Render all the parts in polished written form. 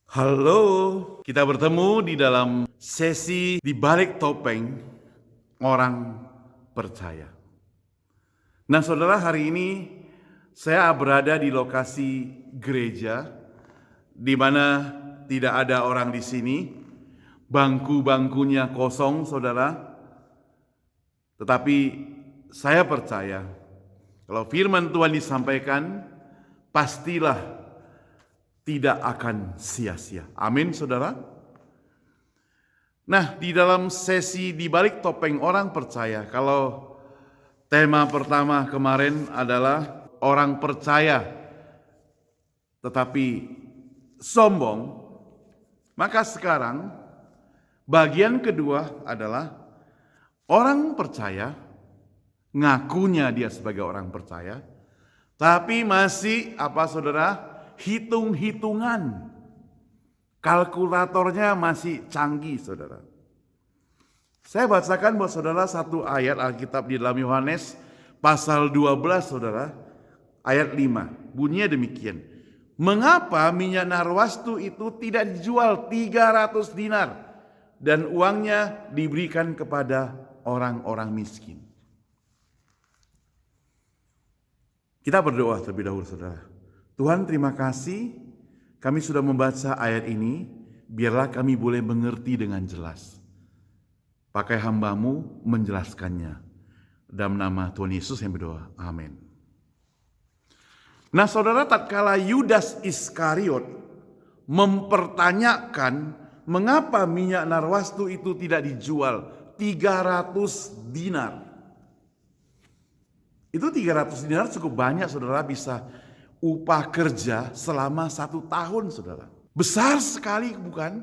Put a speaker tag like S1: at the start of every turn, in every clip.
S1: Halo, kita bertemu di dalam sesi di balik topeng orang percaya. Nah, saudara, hari ini saya berada di lokasi gereja di mana tidak ada orang di sini, bangku-bangkunya kosong, saudara. Tetapi saya percaya kalau firman Tuhan disampaikan, pastilah tidak akan sia-sia. Amin, saudara. Nah, di dalam sesi di balik topeng orang percaya, kalau tema pertama kemarin adalah orang percaya tetapi sombong, maka sekarang bagian kedua adalah orang percaya, ngakunya dia sebagai orang percaya, tapi masih saudara? Hitung-hitungan. Kalkulatornya masih canggih, saudara. Saya bacakan buat saudara satu ayat Alkitab di dalam Yohanes pasal 12, saudara. Ayat 5. Bunyinya demikian. Mengapa minyak narwastu itu tidak dijual 300 dinar dan uangnya diberikan kepada orang-orang miskin? Kita berdoa terlebih dahulu, saudara. Tuhan, terima kasih kami sudah membaca ayat ini, biarlah kami boleh mengerti dengan jelas. Pakai hamba-Mu menjelaskannya. Dalam nama Tuhan Yesus yang berdoa. Amin. Nah, saudara, tatkala Yudas Iskariot mempertanyakan mengapa minyak narwastu itu tidak dijual 300 dinar. Itu 300 dinar cukup banyak, saudara, bisa upah kerja selama 1 tahun, saudara. Besar sekali, bukan?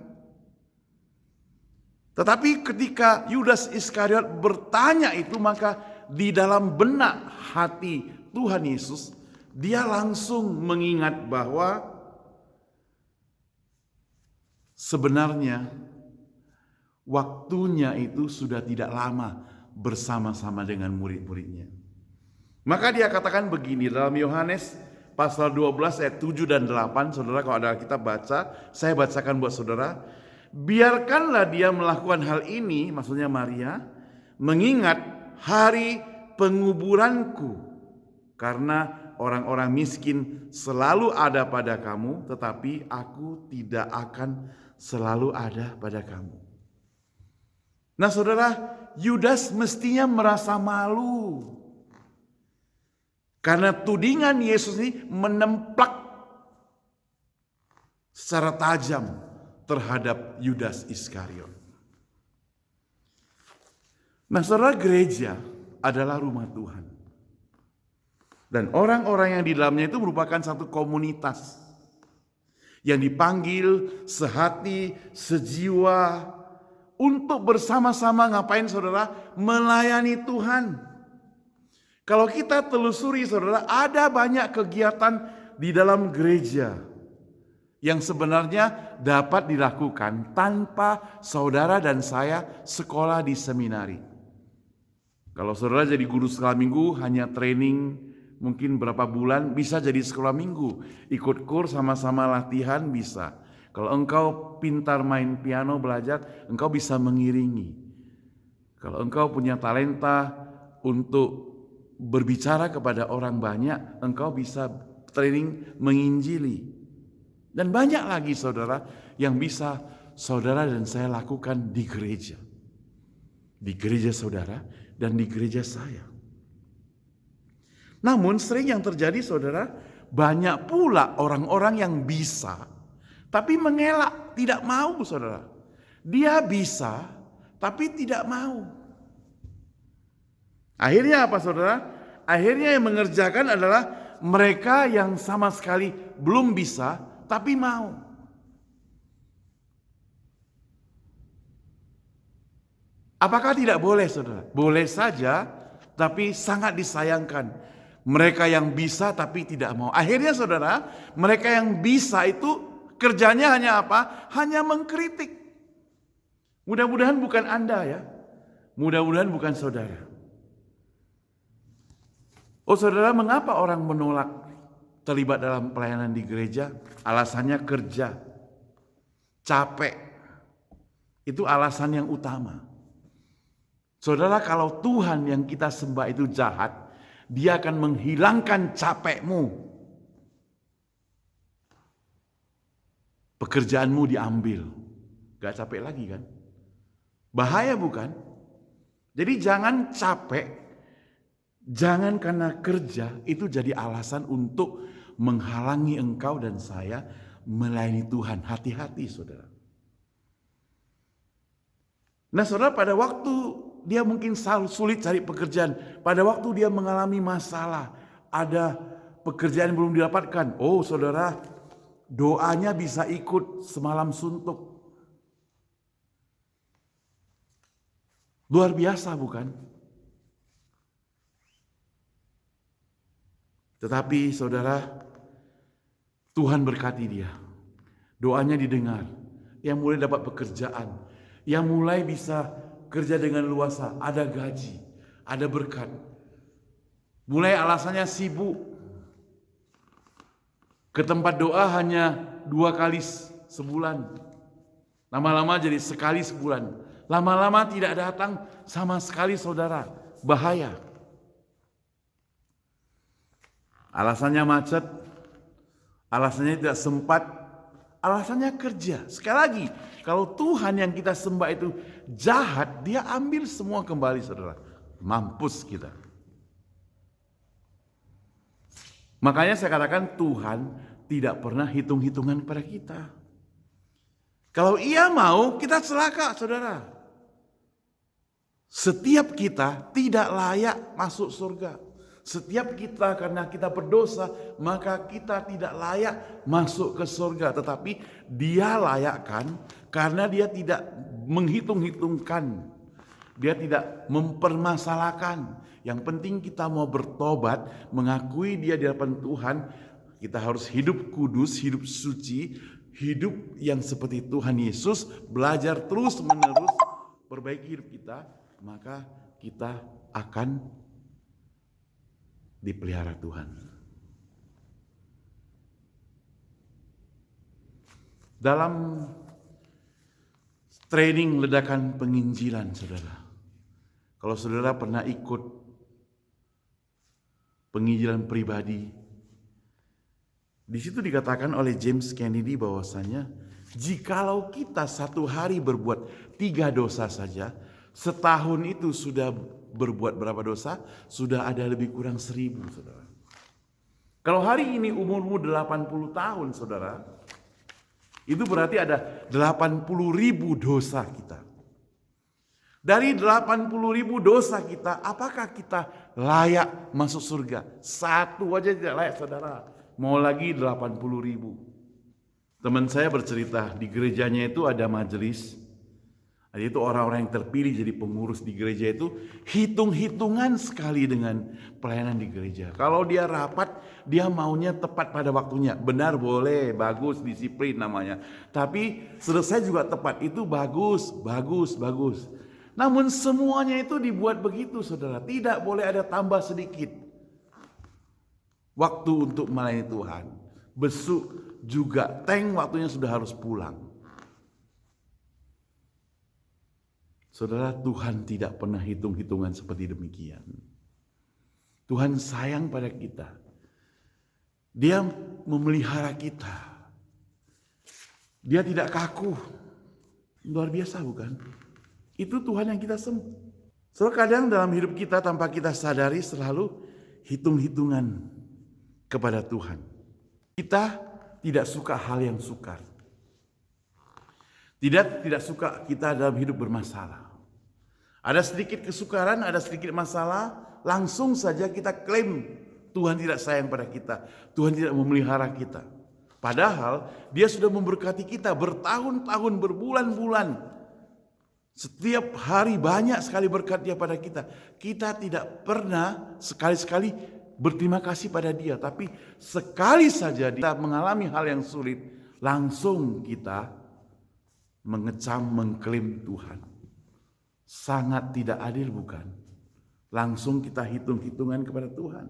S1: Tetapi ketika Yudas Iskariot bertanya itu, maka di dalam benak hati Tuhan Yesus, dia langsung mengingat bahwa sebenarnya waktunya itu sudah tidak lama bersama-sama dengan murid-muridnya. Maka dia katakan begini dalam Yohanes pasal 12 ayat 7 dan 8, saudara, kalau ada kita baca, saya bacakan buat saudara. Biarkanlah dia melakukan hal ini, maksudnya Maria, mengingat hari penguburanku. Karena orang-orang miskin selalu ada pada kamu, tetapi aku tidak akan selalu ada pada kamu. Nah, saudara, Yudas mestinya merasa malu. Karena tudingan Yesus ini menemplak secara tajam terhadap Yudas Iskariot. Nah, saudara, gereja adalah rumah Tuhan. Dan orang-orang yang di dalamnya itu merupakan satu komunitas yang dipanggil sehati, sejiwa untuk bersama-sama ngapain, saudara? Melayani Tuhan. Kalau kita telusuri, saudara, ada banyak kegiatan di dalam gereja yang sebenarnya dapat dilakukan tanpa saudara dan saya sekolah di seminari. Kalau saudara jadi guru sekolah minggu, hanya training mungkin berapa bulan, bisa jadi sekolah minggu. Ikut kurs sama-sama latihan bisa. Kalau engkau pintar main piano belajar, engkau bisa mengiringi. Kalau engkau punya talenta untuk berbicara kepada orang banyak, engkau bisa training menginjili. Dan banyak lagi, saudara, yang bisa saudara dan saya lakukan di gereja. Di gereja saudara dan di gereja saya. Namun sering yang terjadi, saudara, banyak pula orang-orang yang bisa, tapi mengelak, tidak mau, saudara. Dia bisa, tapi tidak mau. Akhirnya apa, saudara? Akhirnya yang mengerjakan adalah mereka yang sama sekali belum bisa, tapi mau. Apakah tidak boleh, saudara? Boleh saja, tapi sangat disayangkan. Mereka yang bisa tapi tidak mau. Akhirnya, saudara, mereka yang bisa itu kerjanya hanya apa? Hanya mengkritik. Mudah-mudahan bukan Anda, ya. Mudah-mudahan bukan saudara. Oh, saudara, mengapa orang menolak terlibat dalam pelayanan di gereja? Alasannya kerja. capek. Itu alasan yang utama. Saudara, kalau Tuhan yang kita sembah itu jahat, Dia akan menghilangkan capekmu. Pekerjaanmu diambil. Gak capek lagi kan? Bahaya bukan? Jadi jangan capek, jangan karena kerja itu jadi alasan untuk menghalangi engkau dan saya melayani Tuhan. Hati-hati saudara. Nah saudara, pada waktu dia mungkin sulit cari pekerjaan, pada waktu dia mengalami masalah, ada pekerjaan yang belum didapatkan. Oh saudara, doanya bisa ikut semalam suntuk. Luar biasa bukan? Tetapi saudara, Tuhan berkati dia. Doanya didengar. Yang mulai dapat pekerjaan. Yang mulai bisa kerja dengan luasa. Ada gaji. Ada berkat. Mulai alasannya sibuk. Ke tempat doa hanya 2 kali sebulan. Lama-lama jadi sekali sebulan. Lama-lama tidak datang sama sekali saudara. Bahaya. Alasannya macet, alasannya tidak sempat, alasannya kerja. Sekali lagi, kalau Tuhan yang kita sembah itu jahat, Dia ambil semua kembali saudara. Mampus kita. Makanya saya katakan Tuhan tidak pernah hitung-hitungan pada kita. Kalau Ia mau, kita celaka saudara. Setiap kita tidak layak masuk surga. Setiap kita karena kita berdosa, maka kita tidak layak masuk ke surga. Tetapi Dia layakkan karena Dia tidak menghitung-hitungkan. Dia tidak mempermasalahkan. Yang penting kita mau bertobat, mengakui Dia di hadapan Tuhan. Kita harus hidup kudus, hidup suci, hidup yang seperti Tuhan Yesus. Belajar terus menerus, perbaiki hidup kita. Maka kita akan dipelihara Tuhan. Dalam training ledakan penginjilan saudara, kalau saudara pernah ikut penginjilan pribadi, di situ dikatakan oleh James Kennedy bahwasanya jikalau kita satu hari berbuat 3 dosa saja, setahun itu sudah berbuat berapa dosa? Sudah ada lebih kurang 1000 saudara. Kalau hari ini umurmu 80 tahun saudara, itu berarti ada 80.000 dosa kita. Dari 80.000 dosa kita, apakah kita layak masuk surga? Satu aja tidak layak saudara. Mau lagi 80.000. Teman saya bercerita, di gerejanya itu ada majelis. Itu orang-orang yang terpilih jadi pengurus di gereja itu hitung-hitungan sekali dengan pelayanan di gereja. Kalau dia rapat, dia maunya tepat pada waktunya. Benar boleh, bagus, disiplin namanya. Tapi selesai juga tepat, itu bagus, bagus, bagus. Namun semuanya itu dibuat begitu saudara. Tidak boleh ada tambah sedikit waktu untuk melayani Tuhan. Besuk juga, waktunya sudah harus pulang. Saudara, Tuhan tidak pernah hitung-hitungan seperti demikian. Tuhan sayang pada kita. Dia memelihara kita. Dia tidak kaku. Luar biasa bukan? Itu Tuhan yang kita sembah. So kadang dalam hidup kita tanpa kita sadari selalu hitung-hitungan kepada Tuhan. Kita tidak suka hal yang sukar. Tidak suka kita dalam hidup bermasalah. Ada sedikit kesukaran, ada sedikit masalah, langsung saja kita klaim Tuhan tidak sayang pada kita. Tuhan tidak memelihara kita. Padahal Dia sudah memberkati kita bertahun-tahun, berbulan-bulan. Setiap hari banyak sekali berkat Dia pada kita. Kita tidak pernah sekali-sekali berterima kasih pada Dia. Tapi sekali saja kita mengalami hal yang sulit, langsung kita mengecam, mengklaim Tuhan. Sangat tidak adil bukan? Langsung kita hitung-hitungan kepada Tuhan.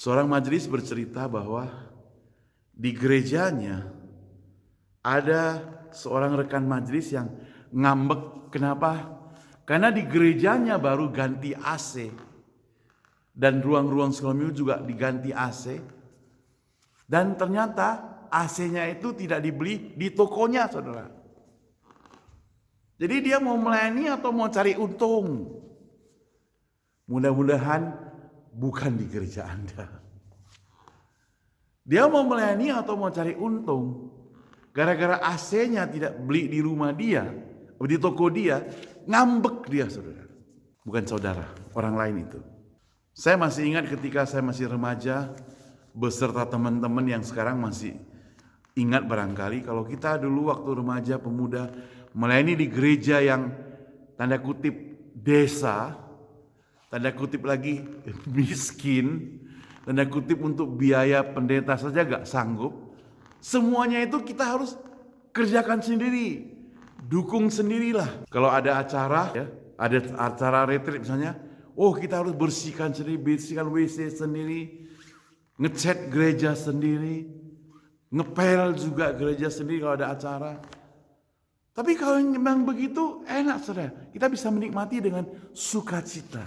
S1: Seorang majelis bercerita bahwa di gerejanya ada seorang rekan majelis yang ngambek. Kenapa? Karena di gerejanya baru ganti AC. Dan ruang-ruang Shalom You juga diganti AC. Dan ternyata AC-nya itu tidak dibeli di tokonya, saudara. Jadi dia mau melayani atau mau cari untung? Mudah-mudahan bukan di gereja Anda. Dia mau melayani atau mau cari untung? Gara-gara AC-nya tidak beli di rumah dia, di toko dia, ngambek dia, saudara. Bukan saudara, orang lain itu. Saya masih ingat ketika saya masih remaja, beserta teman-teman yang sekarang masih ingat barangkali, kalau kita dulu waktu remaja pemuda melayani di gereja yang tanda kutip desa, tanda kutip lagi miskin, tanda kutip untuk biaya pendeta saja gak sanggup. Semuanya itu kita harus kerjakan sendiri, dukung sendirilah. Kalau ada acara, ya, ada acara retreat misalnya, kita harus bersihkan sendiri, bersihkan WC sendiri, ngecat gereja sendiri, ngepel juga gereja sendiri kalau ada acara. Tapi kalau memang begitu enak, saudara, kita bisa menikmati dengan sukacita.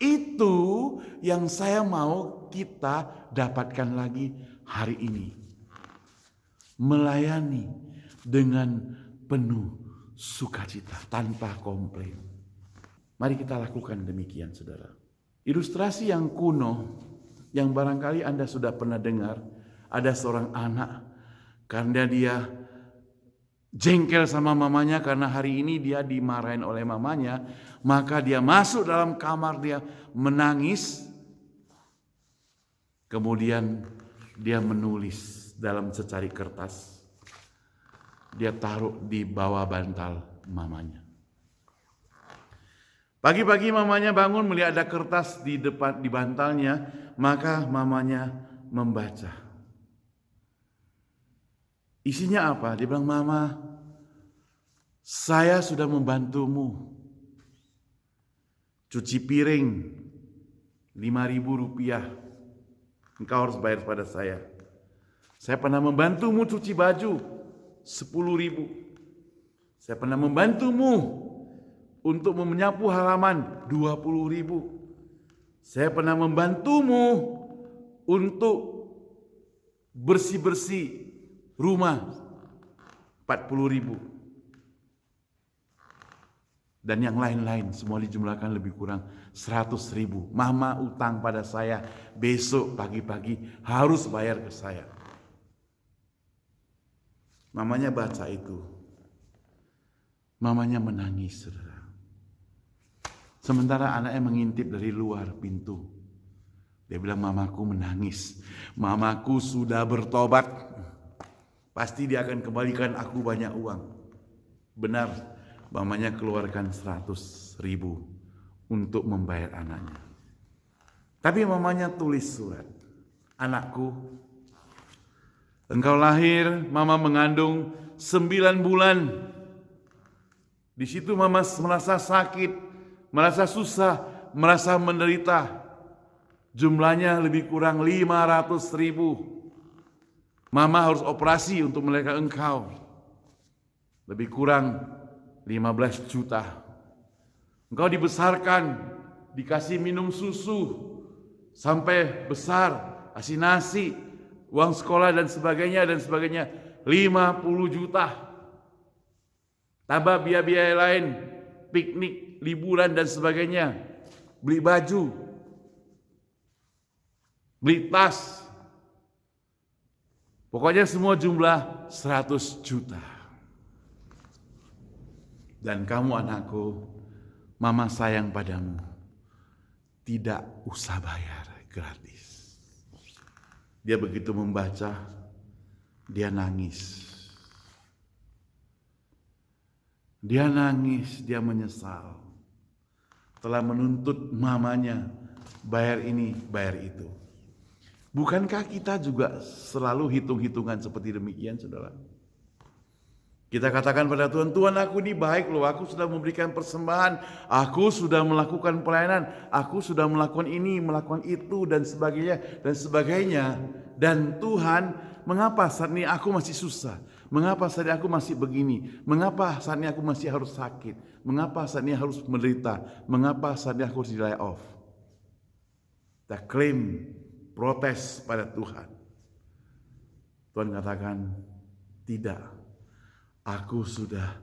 S1: Itu yang saya mau kita dapatkan lagi hari ini. Melayani dengan penuh sukacita, tanpa komplain. Mari kita lakukan demikian, saudara. Ilustrasi yang kuno, yang barangkali Anda sudah pernah dengar, ada seorang anak, karena dia jengkel sama mamanya karena hari ini dia dimarahin oleh mamanya, maka dia masuk dalam kamar, dia menangis, kemudian dia menulis dalam secari kertas, dia taruh di bawah bantal mamanya. Pagi-pagi mamanya bangun melihat ada kertas di depan di bantalnya, maka mamanya membaca. Isinya apa? Dia bilang, "Mama, saya sudah membantumu cuci piring 5.000 rupiah. Engkau harus bayar pada saya. Saya pernah membantumu cuci baju 10.000. Saya pernah membantumu untuk menyapu halaman 20.000. Saya pernah membantumu untuk bersih-bersih rumah 40.000. Dan yang lain-lain semua dijumlahkan lebih kurang 100.000. Mama utang pada saya, besok pagi-pagi harus bayar ke saya." Mamanya baca itu. Mamanya menangis, saudara. Sementara anaknya mengintip dari luar pintu. Dia bilang, "Mamaku menangis. Mamaku sudah bertobat. Pasti dia akan kembalikan aku banyak uang." Benar, mamanya keluarkan 100.000 untuk membayar anaknya. Tapi mamanya tulis surat, "Anakku, engkau lahir, mama mengandung 9 bulan. Di situ mama merasa sakit, merasa susah, merasa menderita. Jumlahnya lebih kurang 500.000. Mama harus operasi untuk melahirkan engkau. Lebih kurang 15 juta. Engkau dibesarkan, dikasih minum susu, sampai besar, kasih nasi, uang sekolah dan sebagainya, 50 juta. Tambah biaya-biaya lain, piknik, liburan dan sebagainya, beli baju, beli tas. Pokoknya semua jumlah 100 juta. Dan kamu anakku, mama sayang padamu. Tidak usah bayar, gratis." Dia begitu membaca, dia nangis. Dia nangis, dia menyesal. Telah menuntut mamanya bayar ini, bayar itu. Bukankah kita juga selalu hitung-hitungan seperti demikian, saudara? Kita katakan pada Tuhan, Tuhan aku ini baik loh, aku sudah memberikan persembahan, aku sudah melakukan pelayanan, aku sudah melakukan ini, melakukan itu, dan sebagainya, dan sebagainya. Dan Tuhan, mengapa saat ini aku masih susah? Mengapa saat ini aku masih begini? Mengapa saat ini aku masih harus sakit? Mengapa saat ini harus menderita? Mengapa saat ini aku harus di lay off? Kita klaim, protes pada Tuhan. Tuhan katakan, tidak. Aku sudah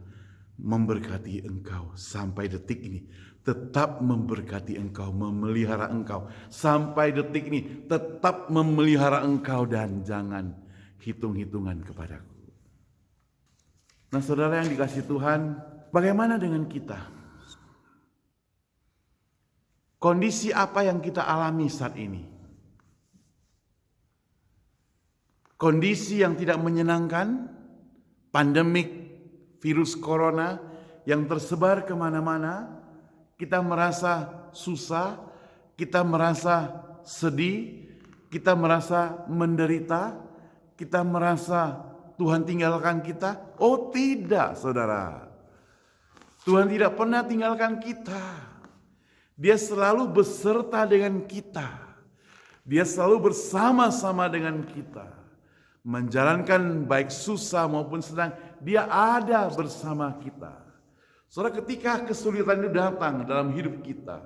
S1: memberkati engkau sampai detik ini. Tetap memberkati engkau, memelihara engkau. Sampai detik ini tetap memelihara engkau dan jangan hitung-hitungan kepadaku. Nah saudara yang dikasihi Tuhan, bagaimana dengan kita? Kondisi apa yang kita alami saat ini? Kondisi yang tidak menyenangkan? Pandemik virus corona yang tersebar kemana-mana, kita merasa susah, kita merasa sedih, kita merasa menderita, kita merasa Tuhan tinggalkan kita. Oh tidak, saudara. Tuhan tidak pernah tinggalkan kita. Dia selalu beserta dengan kita. Dia selalu bersama-sama dengan kita. Menjalankan baik susah maupun senang, Dia ada bersama kita. Saudara, ketika kesulitan itu datang dalam hidup kita,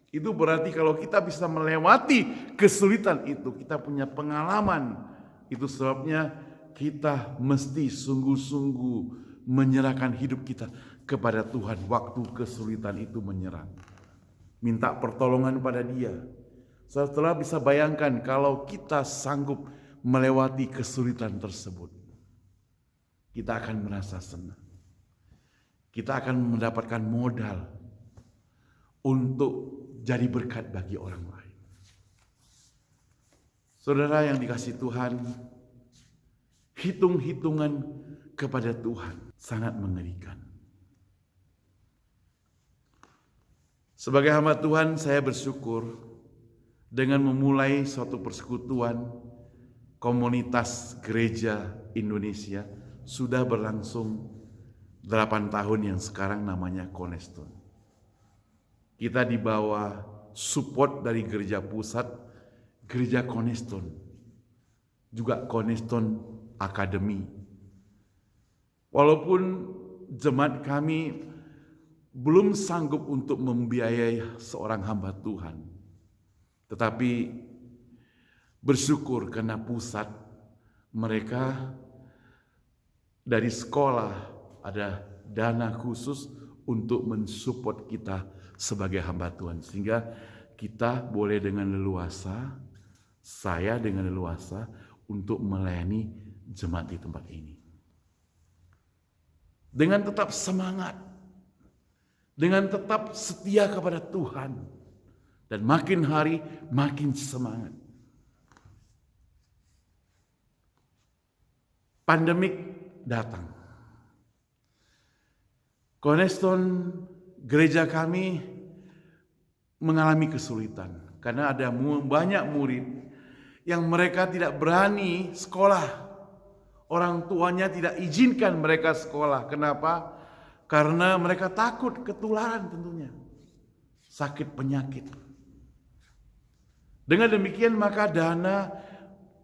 S1: itu berarti kalau kita bisa melewati kesulitan itu, kita punya pengalaman. Itu sebabnya kita mesti sungguh-sungguh menyerahkan hidup kita kepada Tuhan waktu kesulitan itu menyerang. Minta pertolongan pada Dia. Setelah bisa bayangkan kalau kita sanggup melewati kesulitan tersebut, kita akan merasa senang. Kita akan mendapatkan modal untuk jadi berkat bagi orang lain. Saudara yang dikasihi Tuhan, hitung-hitungan kepada Tuhan sangat mengerikan. Sebagai hamba Tuhan, saya bersyukur dengan memulai suatu persekutuan komunitas gereja Indonesia sudah berlangsung 8 tahun yang sekarang namanya Cornerstone. Kita di bawah support dari gereja pusat, gereja Cornerstone, juga Cornerstone Academy. Walaupun jemaat kami belum sanggup untuk membiayai seorang hamba Tuhan, tetapi bersyukur karena pusat mereka dari sekolah ada dana khusus untuk mensupport kita sebagai hamba Tuhan. Sehingga kita boleh dengan leluasa, saya dengan leluasa untuk melayani jemaat di tempat ini. Dengan tetap semangat, dengan tetap setia kepada Tuhan, dan makin hari makin semangat. Pandemik datang. Cornerstone gereja kami mengalami kesulitan karena ada banyak murid yang mereka tidak berani sekolah. Orang tuanya tidak izinkan mereka sekolah. Kenapa? Karena mereka takut ketularan tentunya. Sakit penyakit. Dengan demikian maka dana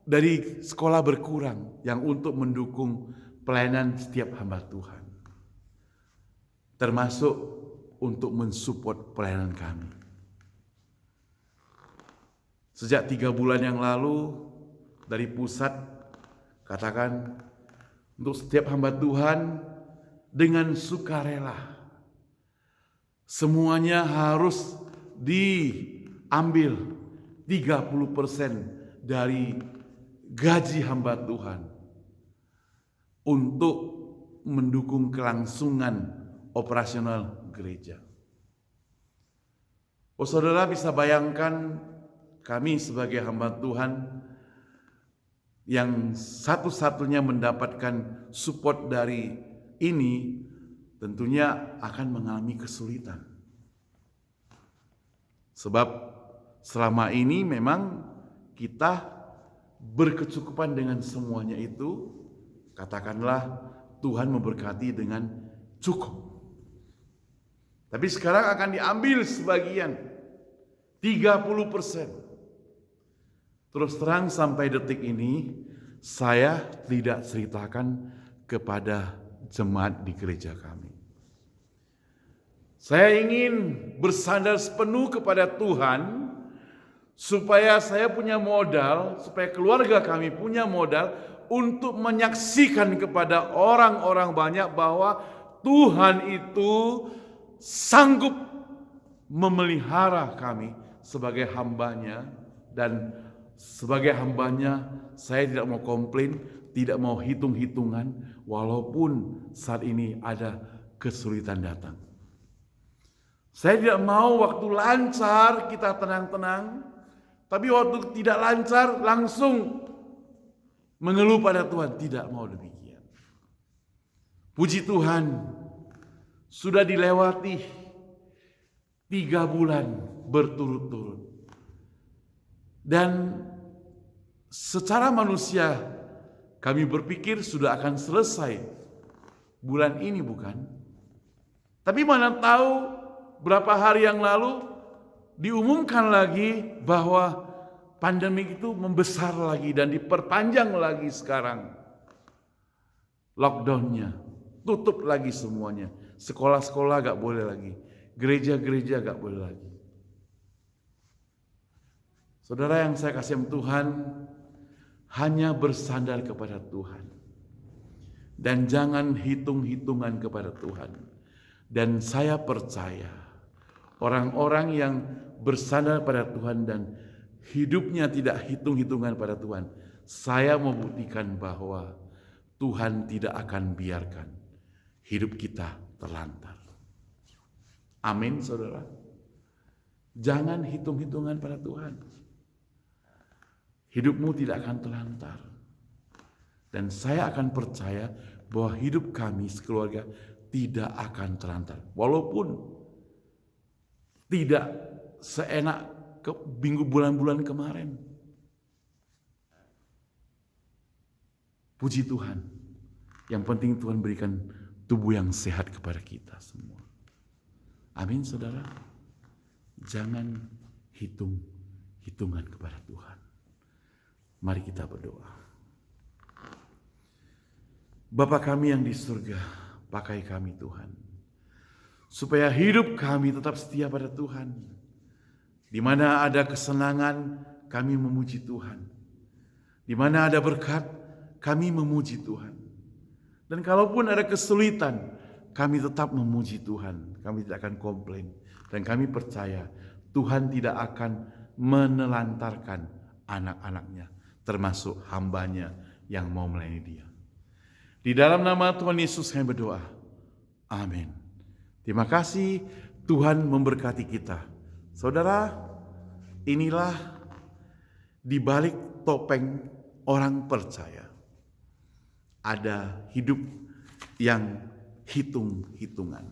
S1: dari sekolah berkurang yang untuk mendukung pelayanan setiap hamba Tuhan. Termasuk untuk mensupport pelayanan kami. Sejak 3 bulan yang lalu dari pusat katakan untuk setiap hamba Tuhan dengan sukarela. Semuanya harus diambil 30% dari gaji hamba Tuhan untuk mendukung kelangsungan operasional gereja. Oh saudara bisa bayangkan kami sebagai hamba Tuhan yang satu-satunya mendapatkan support dari ini tentunya akan mengalami kesulitan. Sebab selama ini memang kita berkecukupan dengan semuanya itu, katakanlah Tuhan memberkati dengan cukup. Tapi sekarang akan diambil sebagian, 30%. Terus terang sampai detik ini, saya tidak ceritakan kepada jemaat di gereja kami. Saya ingin bersandar sepenuh kepada Tuhan, supaya saya punya modal, supaya keluarga kami punya modal untuk menyaksikan kepada orang-orang banyak bahwa Tuhan itu sanggup memelihara kami sebagai hambanya. Dan sebagai hambanya saya tidak mau komplain, tidak mau hitung-hitungan, walaupun saat ini ada kesulitan datang. Saya tidak mau waktu lancar kita tenang-tenang, tapi waktu tidak lancar langsung mengeluh pada Tuhan. Tidak mau demikian. Puji Tuhan, sudah dilewati 3 bulan berturut-turut. Dan secara manusia kami berpikir sudah akan selesai bulan ini, bukan? Tapi mana tahu berapa hari yang lalu diumumkan lagi bahwa pandemi itu membesar lagi dan diperpanjang lagi sekarang. Lockdown-nya, tutup lagi semuanya. Sekolah-sekolah gak boleh lagi, gereja-gereja gak boleh lagi. Saudara yang saya kasih Tuhan, hanya bersandar kepada Tuhan. Dan jangan hitung-hitungan kepada Tuhan. Dan saya percaya, orang-orang yang bersandar pada Tuhan dan hidupnya tidak hitung-hitungan pada Tuhan, saya membuktikan bahwa Tuhan tidak akan biarkan hidup kita terlantar. Amin, saudara. Jangan hitung-hitungan pada Tuhan. Hidupmu tidak akan terlantar. Dan saya akan percaya bahwa hidup kami sekeluarga tidak akan terlantar. Walaupun tidak seenak ke minggu bulan-bulan kemarin. Puji Tuhan. Yang penting Tuhan berikan tubuh yang sehat kepada kita semua. Amin, saudara. Jangan hitung-hitungan kepada Tuhan. Mari kita berdoa. Bapa kami yang di surga, pakai kami Tuhan, supaya hidup kami tetap setia pada Tuhan. Di mana ada kesenangan, kami memuji Tuhan. Di mana ada berkat, kami memuji Tuhan. Dan kalaupun ada kesulitan, kami tetap memuji Tuhan. Kami tidak akan komplain. Dan kami percaya Tuhan tidak akan menelantarkan anak-anaknya, termasuk hambanya yang mau melayani dia. Di dalam nama Tuhan Yesus kami berdoa. Amin. Terima kasih, Tuhan memberkati kita. Saudara, inilah di balik topeng orang percaya ada hidup yang hitung-hitungan.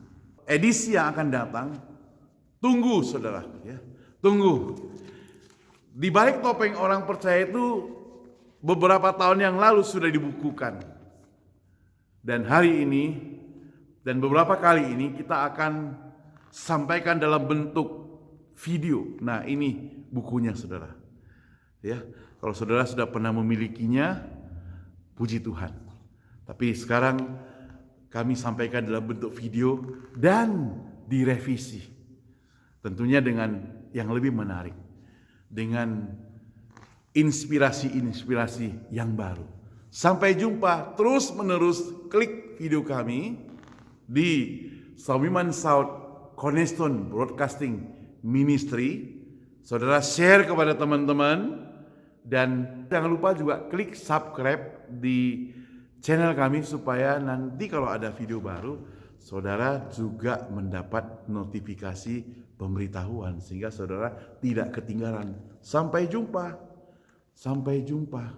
S1: Edisi yang akan datang, tunggu saudara, ya, tunggu. Di balik topeng orang percaya itu beberapa tahun yang lalu sudah dibukukan. Dan hari ini dan beberapa kali ini kita akan sampaikan dalam bentuk video. Nah, ini bukunya saudara. Ya, kalau saudara sudah pernah memilikinya, puji Tuhan. Tapi sekarang kami sampaikan dalam bentuk video dan direvisi. Tentunya dengan yang lebih menarik. Dengan inspirasi-inspirasi yang baru. Sampai jumpa, terus menerus klik video kami di Sawiman South Cornerstone Broadcasting Ministry. Saudara share kepada teman-teman dan jangan lupa juga klik subscribe di channel kami supaya nanti kalau ada video baru, saudara juga mendapat notifikasi pemberitahuan sehingga saudara tidak ketinggalan. Sampai jumpa. Sampai jumpa.